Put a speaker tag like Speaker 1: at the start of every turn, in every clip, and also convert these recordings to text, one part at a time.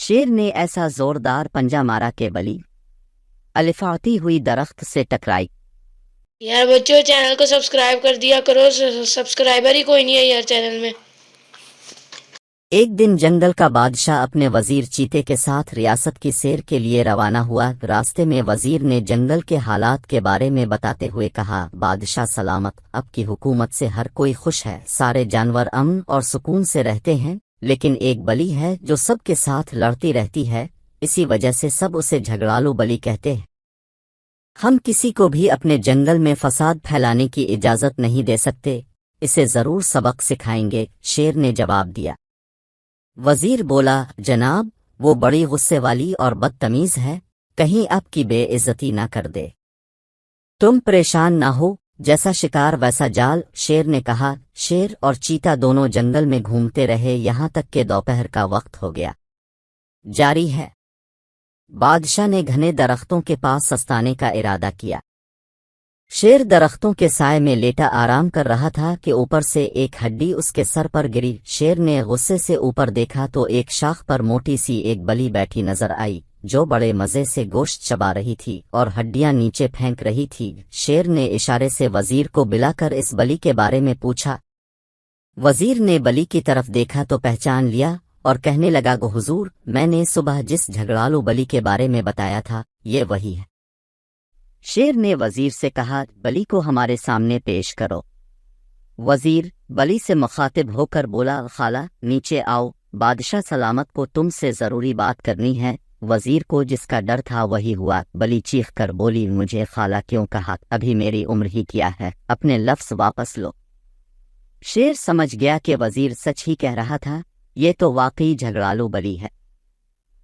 Speaker 1: शेर ने ऐसा जोरदार पंजा मारा कि बली अलिफाती हुई दरख्त से टकराई।
Speaker 2: यार बच्चों, चैनल को सब्सक्राइब कर दिया करो, सब्सक्राइबर ही कोई नहीं है यार चैनल में।
Speaker 1: एक दिन जंगल का बादशाह अपने वजीर चीते के साथ रियासत की सैर के लिए रवाना हुआ। रास्ते में वजीर ने जंगल के हालात के बारे में बताते हुए कहा, बादशाह सलामत, अब की हुकूमत से हर कोई खुश है, सारे जानवर अमन और सुकून से रहते हैं, लेकिन एक बली है जो सबके साथ लड़ती रहती है, इसी वजह से सब उसे झगड़ालू बली कहते हैं। हम किसी को भी अपने जंगल में फसाद फैलाने की इजाज़त नहीं दे सकते, इसे ज़रूर सबक सिखाएंगे, शेर ने जवाब दिया। वजीर बोला, जनाब, वो बड़ी गुस्से वाली और बदतमीज है, कहीं आपकी बेइज्जती ना कर दे। तुम परेशान ना हो, जैसा शिकार वैसा जाल, शेर ने कहा। शेर और चीता दोनों जंगल में घूमते रहे, यहाँ तक कि दोपहर का वक्त हो गया। जारी है। बादशाह ने घने दरख्तों के पास सस्ताने का इरादा किया। शेर दरख्तों के साए में लेटा आराम कर रहा था कि ऊपर से एक हड्डी उसके सर पर गिरी। शेर ने गुस्से से ऊपर देखा तो एक शाख पर मोटी सी एक बली बैठी नजर आई, जो बड़े मजे से गोश्त चबा रही थी और हड्डियां नीचे फेंक रही थी। शेर ने इशारे से वजीर को बुलाकर इस बली के बारे में पूछा। वजीर ने बली की तरफ देखा तो पहचान लिया और कहने लगा, हुजूर, मैंने सुबह जिस झगड़ालू बली के बारे में बताया था, ये वही है। शेर ने वजीर से कहा, बली को हमारे सामने पेश करो। वजीर बली से मुखातिब होकर बोला, खाला, नीचे आओ, बादशाह सलामत को तुमसे ज़रूरी बात करनी है। वजीर को जिसका डर था वही हुआ। बली चीख कर बोली, मुझे खाला क्यों कहा, अभी मेरी उम्र ही क्या है, अपने लफ्ज़ वापस लो। शेर समझ गया कि वजीर सच ही कह रहा था, ये तो वाकई झगड़ालू बली है।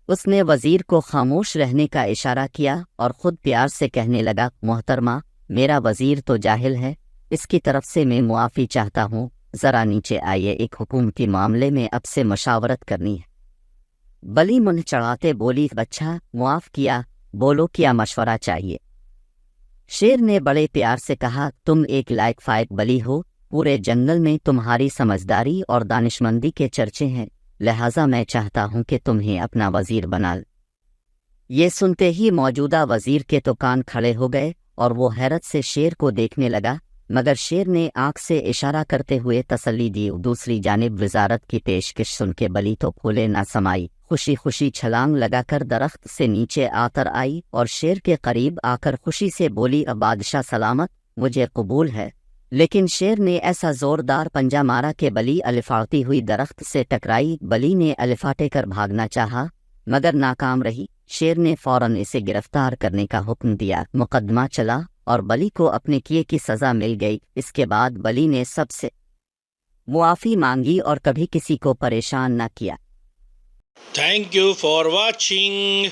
Speaker 1: उसने वजीर को खामोश रहने का इशारा किया और खुद प्यार से कहने लगा, मोहतरमा, मेरा वजीर तो जाहिल है, इसकी तरफ से मैं मुआफ़ी चाहता हूँ, ज़रा नीचे आइए, एक हुकूमती मामले में अब से मशावरत करनी है। बली मुंह चढ़ाते बोली, बच्चा, मुआफ़ किया, बोलो क्या मशवरा चाहिए। शेर ने बड़े प्यार से कहा, तुम एक लायक फायक बली हो, पूरे जंगल में तुम्हारी समझदारी और दानिशमंदी के चर्चे हैं, लिहाजा मैं चाहता हूं कि तुम्हें अपना वजीर बना ल। ये सुनते ही मौजूदा वजीर के तो कान खड़े हो गए और वो हैरत से शेर को देखने लगा, मगर शेर ने आंख से इशारा करते हुए तसल्ली दी। दूसरी जानिब वजारत की पेशकश सुन के बली तो फूले ना समाई, खुशी खुशी छलांग लगाकर दरख्त से नीचे आकर आई और शेर के करीब आकर खुशी से बोली, अब बादशाह सलामत, मुझे कबूल है। लेकिन शेर ने ऐसा जोरदार पंजा मारा कि बली अलिफाती हुई दरख्त से टकराई। बली ने अलिफाटे कर भागना चाहा, मगर नाकाम रही। शेर ने फौरन इसे गिरफ्तार करने का हुक्म दिया। मुकदमा चला और बली को अपने किए की सज़ा मिल गई। इसके बाद बली ने सबसे मुआफ़ी मांगी और कभी किसी को परेशान न किया।
Speaker 3: Thank you for watching.